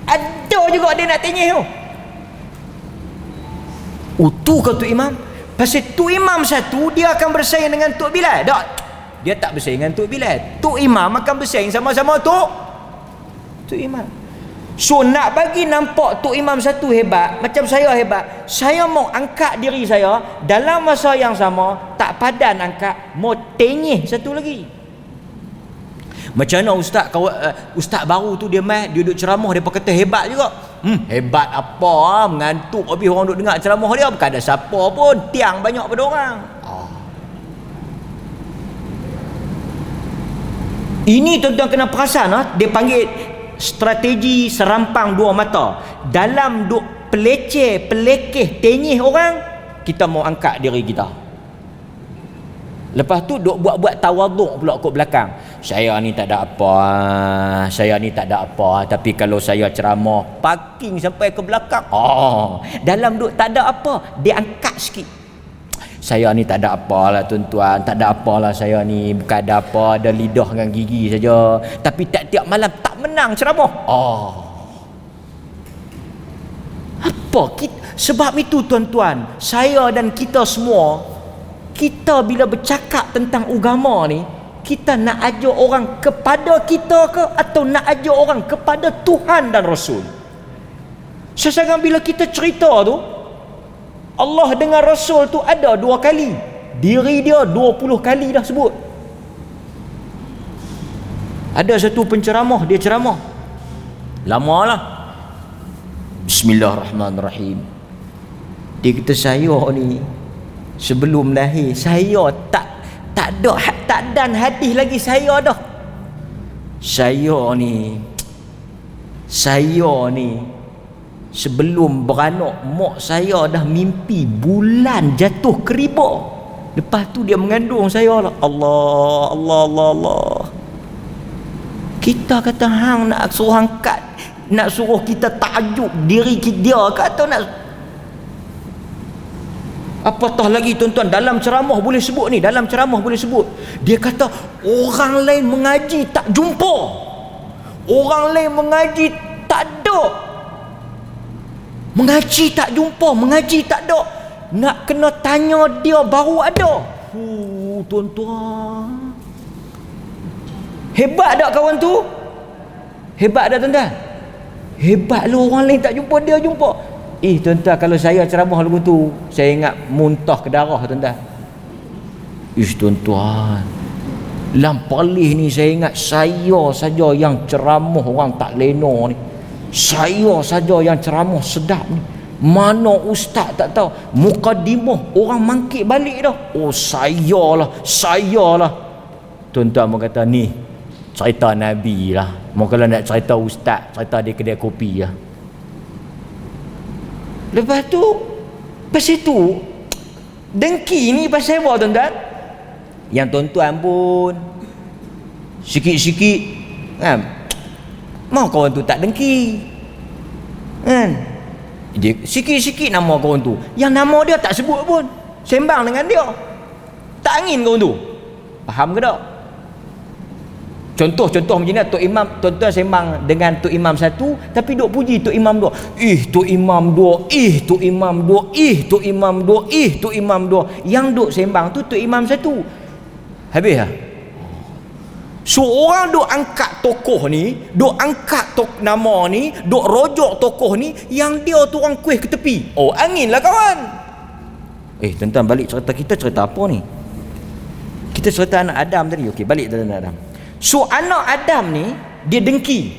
Ada juga dia nak tanya tu. Tu ke Tok Imam? Pasal Tok Imam satu dia akan bersaing dengan Tok Bilal. Tak, dia tak bersaing dengan Tok Bilal. Tok Imam akan bersaing sama-sama Tok Imam. So nak bagi nampak Tok Imam satu hebat, macam saya hebat, saya mau angkat diri saya, dalam masa yang sama tak padan angkat, mau tenyih satu lagi. Macam mana ustaz baru tu dia duduk ceramah, dia kata hebat juga. Hebat apa? Mengantuk habis orang duduk dengar ceramah dia, bukan ada siapa pun, tiang banyak pada orang. Ini tuan-tuan kena perasan, dia panggil strategi serampang dua mata. Dalam duk pelekeh tenyih orang, kita mau angkat diri kita. Lepas tu duk buat-buat tawaduk pula kat belakang. Saya ni tak ada apa, tapi kalau saya ceramah parking sampai ke belakang. Dalam duk tak ada apa, dia angkat sikit. Saya ni tak ada apalah tuan-tuan, tak ada apalah, saya ni bukan ada apa, ada lidah dengan gigi saja, tapi tiap-tiap malam tak menang ceramah. Sebab itu tuan-tuan, saya dan kita semua, kita bila bercakap tentang agama ni, kita nak ajar orang kepada kita ke, atau nak ajar orang kepada Tuhan dan Rasul? Sekarang bila kita cerita tu, Allah dengan Rasul tu ada 2 kali, diri dia 20 kali dah sebut. Ada satu penceramah, dia ceramah lamalah, Bismillahirrahmanirrahim. Dia kata, saya ni sebelum lahir, saya tak dan hadis lagi saya dah. Saya ni sebelum beranak, mak saya dah mimpi bulan jatuh ke riba. Lepas tu dia mengandung saya lah. Allah. Kita kata hang nak suruh angkat, nak suruh kita takjub diri dia kata nak. Apatah lagi tuan-tuan, dalam ceramah boleh sebut ni, dia kata orang lain mengaji tak jumpa, orang lain mengaji tak ada, mengaji tak jumpa, mengaji tak ada, nak kena tanya dia baru ada. Tuan-tuan, hebat tak kawan tu? Hebat tak tuan-tuan? Hebat lah, orang lain tak jumpa, dia jumpa. Tuan-tuan, kalau saya ceramah lagu tu, saya ingat muntah ke darah tuan-tuan. Tuan-tuan, lampalih ni saya ingat saya saja yang ceramah orang tak lena ni, saya saja yang ceramah sedap ni. Mana ustaz tak tahu, mukadimah orang mangkit balik dah. Saya lah. Tuan-tuan mau kata ni cerita Nabi lah. Mau kalau nak cerita ustaz, cerita di kedai kopi lah. Lepas tu pasal tu dengki ni pasal apa tuan-tuan? Yang tuan-tuan pun sikit-sikit kan, mau kawan tu tak dengki kan, dia sikit-sikit nama kawan tu, yang nama dia tak sebut pun, sembang dengan dia, tak angin kawan tu. Faham ke tak? Contoh macam ni, Tok Imam, tuan-tuan sembang dengan Tok Imam satu, tapi duk puji Tok Imam dua. Tok Imam dua, Tok Imam dua, Tok Imam dua, Tok Imam dua. Yang duk sembang tu Tok Imam satu. Habis lah. So orang duk angkat tokoh ni, duk angkat nama ni, duk rojok tokoh ni, yang dia tu orang kuih ke tepi. Angin lah kawan. Tuan-tuan, balik cerita kita, cerita apa ni? Kita cerita anak Adam tadi. Okey, balik dalam anak Adam. So anak Adam ni dia dengki.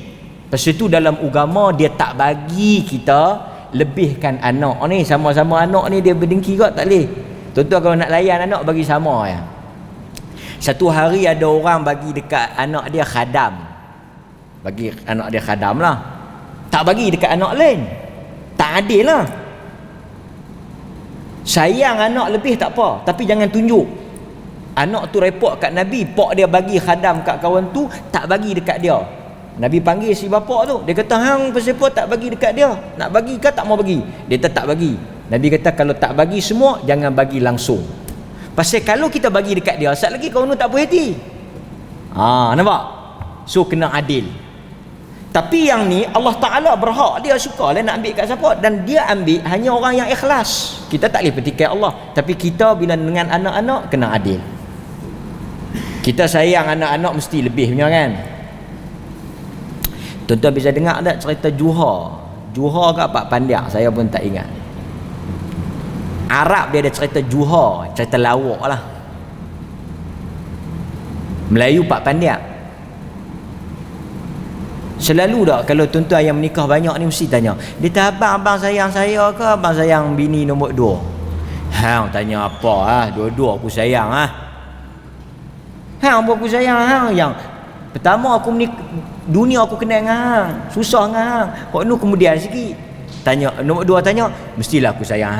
Pasal tu dalam agama dia tak bagi kita lebihkan anak ni, sama-sama anak ni dia berdengki kot, tak boleh. Tuan-tuan kalau nak layan anak bagi sama ya. Satu hari ada orang bagi dekat anak dia khadam. Bagi anak dia khadam lah. Tak bagi dekat anak lain. Tak adil lah. Sayang anak lebih tak apa, tapi jangan tunjuk. Anak tu report kat Nabi, pak dia bagi khadam kat kawan tu, tak bagi dekat dia. Nabi panggil si bapak tu, dia kata hang pasal apa tak bagi dekat dia? Nak bagi ke tak mau bagi? Dia tak bagi. Nabi kata kalau tak bagi semua, jangan bagi langsung. Pasal kalau kita bagi dekat dia, sat lagi kawan tu tak puas hati. Nampak? So kena adil. Tapi yang ni Allah Ta'ala berhak, dia suka lah nak ambil kat siapa, dan dia ambil hanya orang yang ikhlas. Kita tak boleh petikai Allah, tapi kita bila dengan anak-anak kena adil. Kita sayang anak-anak mesti lebih punya kan. Tuan-tuan bisa dengar tak cerita Juha ke Pak Pandiak, saya pun tak ingat. Arab dia ada cerita Juha, cerita lawak lah. Melayu Pak Pandiak. Selalu tak kalau tuan-tuan yang menikah banyak ni mesti tanya, dia kata abang sayang saya ke abang sayang bini nombor 2? Hang tanya apa dua-dua aku sayang hang apa aku sayang hang. Yang pertama aku dunia aku kenal dengan hang, susah dengan hang. Kok nu kemudian sikit tanya nombor 2, tanya mestilah aku sayang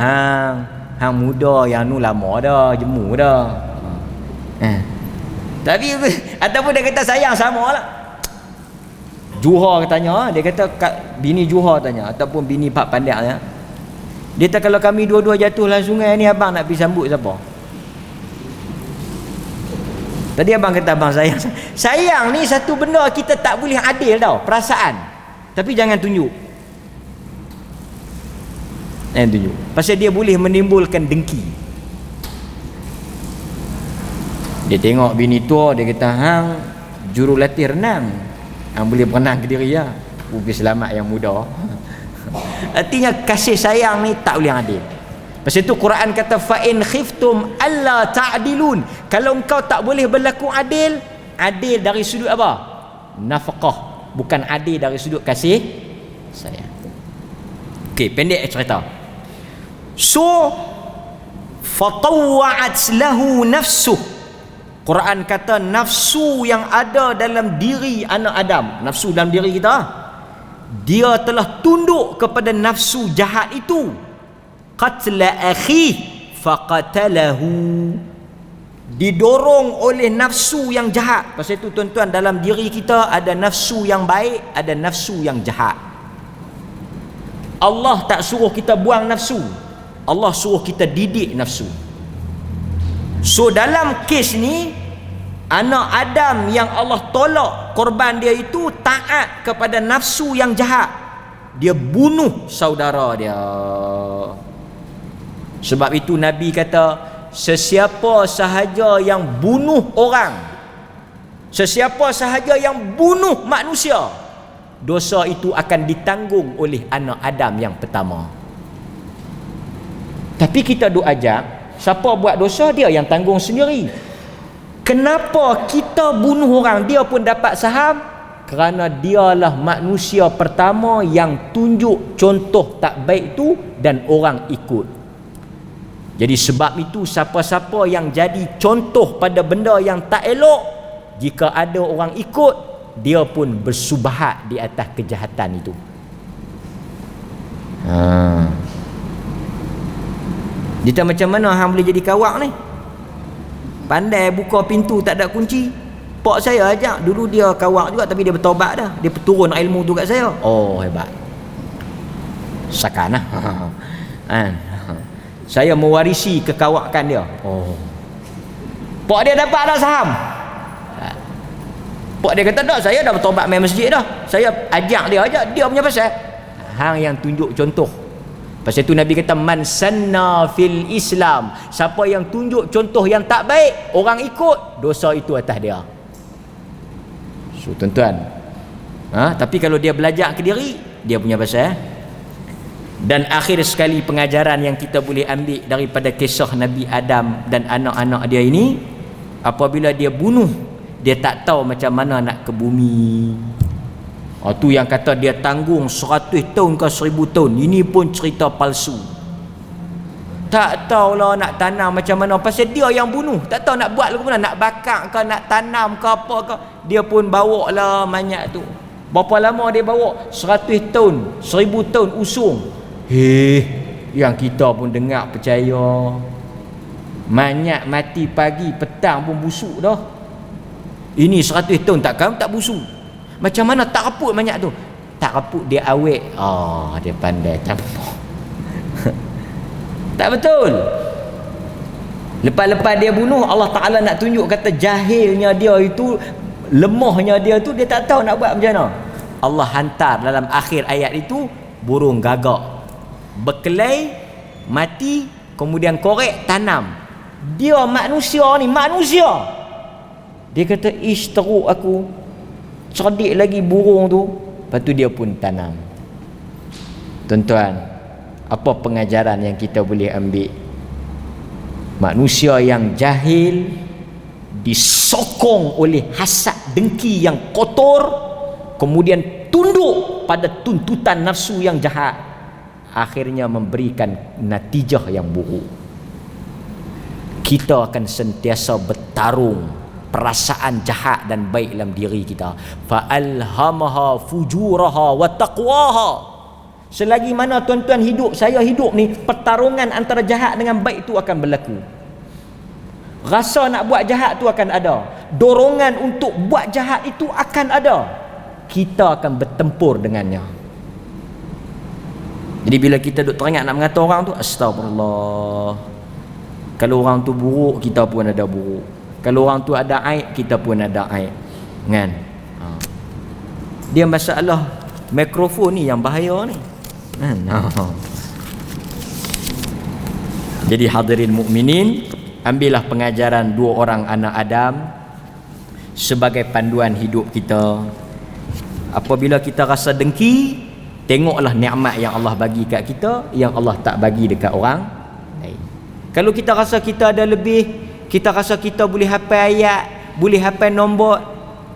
hang muda, yang nu lama dah jemu dah. Tapi ataupun dia kata sayang sama lah. Juha tanya, dia kata bini Juha tanya, ataupun bini Pak Pandiak ya. Dia kata kalau kami dua-dua jatuh dalam sungai ni, abang nak pergi sambut siapa? Tadi abang kata abang sayang. Sayang ni satu benda kita tak boleh adil tau, perasaan. Tapi jangan tunjuk. Pasal dia boleh menimbulkan dengki. Dia tengok bini tua, dia kata hang jurulatih renang, hang boleh berenang ke diri ya. Pergi selamat yang muda. Artinya kasih sayang ni tak boleh adil. Pasal itu Quran kata fa in khiftum alla ta'dilun. Kalau engkau tak boleh berlaku adil dari sudut apa? Nafkah, bukan adil dari sudut kasih sayang. Okey, pendek cerita. So fatawwa'at lahu nafsuh. Quran kata nafsu yang ada dalam diri anak Adam, nafsu dalam diri kita, dia telah tunduk kepada nafsu jahat itu. Qatla akhi faqatalahu, didorong oleh nafsu yang jahat. Pasal itu tuan-tuan, dalam diri kita ada nafsu yang baik, ada nafsu yang jahat. Allah tak suruh kita buang nafsu, Allah suruh kita didik nafsu. So dalam kes ni, anak Adam yang Allah tolak korban dia itu taat kepada nafsu yang jahat. Dia bunuh saudara dia. Sebab itu Nabi kata, sesiapa sahaja yang bunuh orang, sesiapa sahaja yang bunuh manusia, dosa itu akan ditanggung oleh anak Adam yang pertama. Tapi kita duk ajak, siapa buat dosa dia yang tanggung sendiri. Kenapa kita bunuh orang dia pun dapat saham? Kerana dialah manusia pertama yang tunjuk contoh tak baik tu dan orang ikut. Jadi sebab itu siapa-siapa yang jadi contoh pada benda yang tak elok, jika ada orang ikut, dia pun bersubahat di atas kejahatan itu. Kita macam mana hang boleh jadi kawak ni? Pandai buka pintu tak ada kunci. Pak saya ajak, dulu dia kawak juga tapi dia bertaubat dah. Dia turun ilmu tu kat saya. Oh, hebat. Sakanah. Saya mewarisi kekawakan dia. Oh. Pak dia dapat dah saham. Pak dia kata, tak, saya dah bertaubat main masjid dah. Saya ajak dia aja, dia punya pasal. Hang yang tunjuk contoh. Pasal itu Nabi kata, man sanna fil Islam, siapa yang tunjuk contoh yang tak baik, orang ikut, dosa itu atas dia. So tuan-tuan, tapi kalau dia belajar ke diri, dia punya pasal. Dan akhir sekali pengajaran yang kita boleh ambil daripada kisah Nabi Adam dan anak-anak dia ini, apabila dia bunuh, dia tak tahu macam mana nak ke bumi. Tu yang kata dia tanggung 100 tahun ke 1000 tahun, ini pun cerita palsu. Tak tahulah nak tanam macam mana, pasal dia yang bunuh. Tak tahu nak buat lagu mana, nak bakar ke, nak tanam ke apa ke. Dia pun bawa lah manyak tu. Berapa lama dia bawa? 100 tahun, 1000 tahun usung. Yang kita pun dengar percaya. Manyak mati pagi, petang pun busuk dah. Ini 100 tahun tak busuk. Macam mana tak reput manyak tu? Tak reput, dia awet. Dia pandai campur. Tak betul. Lepas-lepas dia bunuh, Allah Ta'ala nak tunjuk, kata jahilnya dia itu, lemahnya dia tu, dia tak tahu nak buat macam mana. Allah hantar dalam akhir ayat itu burung gagak, berkelai, mati, kemudian korek, tanam. Dia manusia ni, manusia. Dia kata, ish, teruk aku, cerdik lagi burung tu. Lepas tu dia pun tanam. Tuan-tuan, apa pengajaran yang kita boleh ambil? Manusia yang jahil disokong oleh hasad dengki yang kotor, kemudian tunduk pada tuntutan nafsu yang jahat, akhirnya memberikan natijah yang buruk. Kita akan sentiasa bertarung perasaan jahat dan baik dalam diri kita. Fa'alhamaha fujuraha wa taqwaha. Selagi mana tuan-tuan hidup, saya hidup ni, pertarungan antara jahat dengan baik itu akan berlaku. Rasa nak buat jahat tu akan ada, dorongan untuk buat jahat itu akan ada. Kita akan bertempur dengannya. Jadi bila kita duk teringat nak mengata orang tu, astagfirullah. Kalau orang tu buruk, kita pun ada buruk. Kalau orang tu ada aib, kita pun ada aib. Kan? Dia masalah mikrofon ni yang bahaya ni. Kan? Jadi hadirin mukminin, ambillah pengajaran dua orang anak Adam sebagai panduan hidup kita. Apabila kita rasa dengki, tengoklah nikmat yang Allah bagi kat kita, yang Allah tak bagi dekat orang lain. Kalau kita rasa kita ada lebih, kita rasa kita boleh hafal ayat, boleh hafal nombor,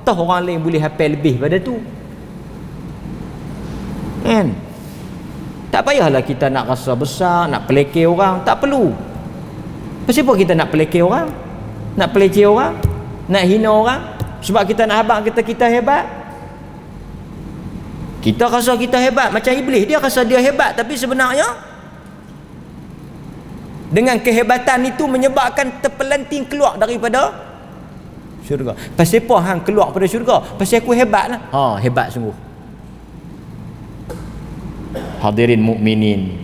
toh orang lain boleh hafal lebih pada tu. Kan? Tak payahlah kita nak rasa besar, nak pelekeh orang, tak perlu. Kenapa kita nak pelekeh orang? Nak pelekeh orang? Nak hina orang sebab kita nak habaq kita hebat. Kita rasa kita hebat, macam iblis dia rasa dia hebat, tapi sebenarnya dengan kehebatan itu menyebabkan terpelanting keluar daripada syurga. Pasal apa hang keluar pada syurga? Pasal aku hebatlah. Hebat sungguh. Hadirin mukminin,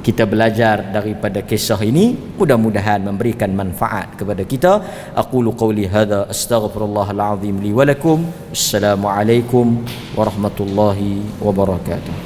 kita belajar daripada kisah ini, mudah-mudahan memberikan manfaat kepada kita. Aqulu qawli hadza astaghfirullahal azim li wa lakum. Assalamualaikum warahmatullahi wabarakatuh.